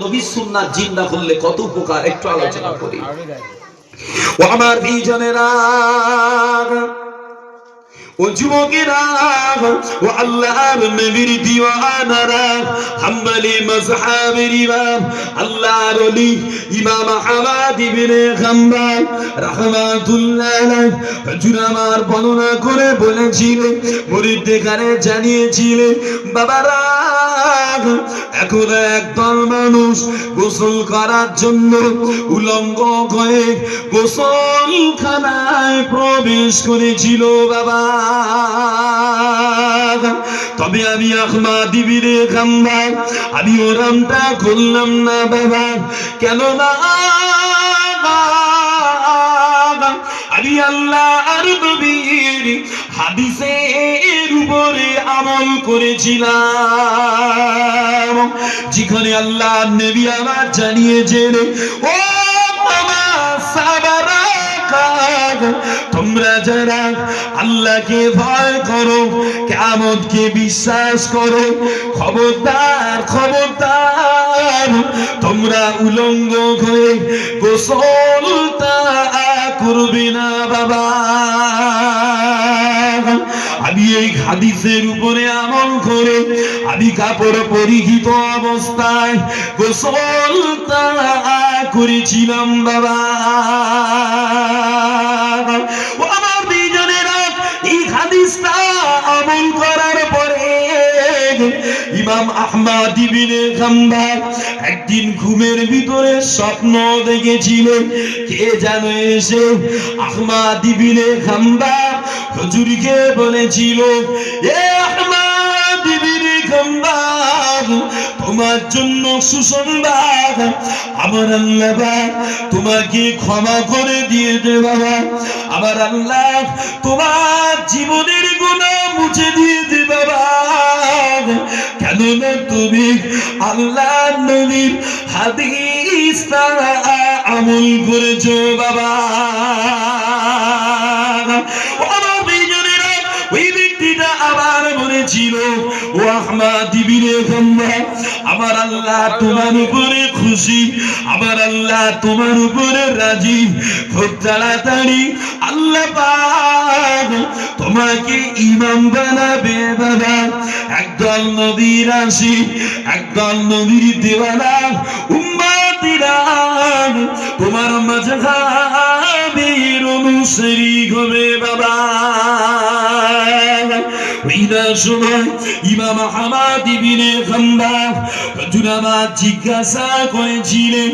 নবীর সুন্নাত জিন্দা করলে কত উপকার একটু আলোচনা করি। ও আমার বিজনেরা, ও যুবকেরা, ও আল্লাহর নবীর দিওয়ানারা, হাম্বলি মাযহাবের ইমাম আল্লাহর ওলি ইমাম আহমদ ইবনে হাম্বল রাহমাতুল্লাহ আলাইহি হুজুর আমার বর্ণনা করে বলেছিলেন, মুরিদদেরকে জানিয়েছিলেন, বাবারা এখন একদল মানুষ গোসল করার জন্য উলঙ্গ হয়ে গোসলখানায় প্রবেশ করেছিল বাবা। তবে আমি আহমদ ইবনে হাম্বল আমি ওরমটা করলাম না বাবা। কেন না? আমি আল্লাহর নবীর হাদিসের উপরে আমল করেছিলাম, যেখানে আল্লাহর নবী আমার জানিয়েছেন, ও সাহাবারা, তোমরা যারা আল্লাহকে ভয় করো, কিয়ামতকে বিশ্বাস করো, খবরদার খবরদার তোমরা উলঙ্গ হয়ে গোসলটা করবে না বাবা। আমি এই হাদিসের উপরে আমল করে আমি কাপড় পরিহিত অবস্থায় গোসলটা করেছিলাম বাবা। ও আমার বিজনেরা, এই হাদিসটা আমল করার পরে ইমাম আহমদ ইবনে হাম্বল একদিন ঘুমের ভিতরে স্বপ্ন দেখেছিলেন। কে যেন এসে আহমদ ইবনে হাম্বল হুজুরকে বলেছিল, এ আহমদ ইবনে হাম্বল, তোমার জন্য সুসংবাদ, আমার আল্লাহ তোমাকে ক্ষমা করে দিয়েছে বাবা। আমার আল্লাহ তোমার জীবনের গুনাহ মুছে দিয়েছে বাবা। কেননা তুমি আল্লাহর নবীর হাদিসটা আমল করেছো বাবা। ওই ব্যক্তিটা আবার বলেছিল, ও আহমদ ইবনে হাম্বল, আমার আল্লাহ তোমার উপরে খুশি, আমার আল্লাহ তোমার উপরে রাজি, খুব তাড়াতাড়ি আল্লাহ পাক তোমাকে ইমাম বানাবে বাবা। একদল নবীর আশিক, একদল নবীর দেওয়ানা উম্মতিরা তোমার মাযহাবের অনুসারী হবে বাবা। ওই সময় ইমাম আহমদ ইবনে হাম্বল হুজুর আমার জিজ্ঞাসা করেছিলেন,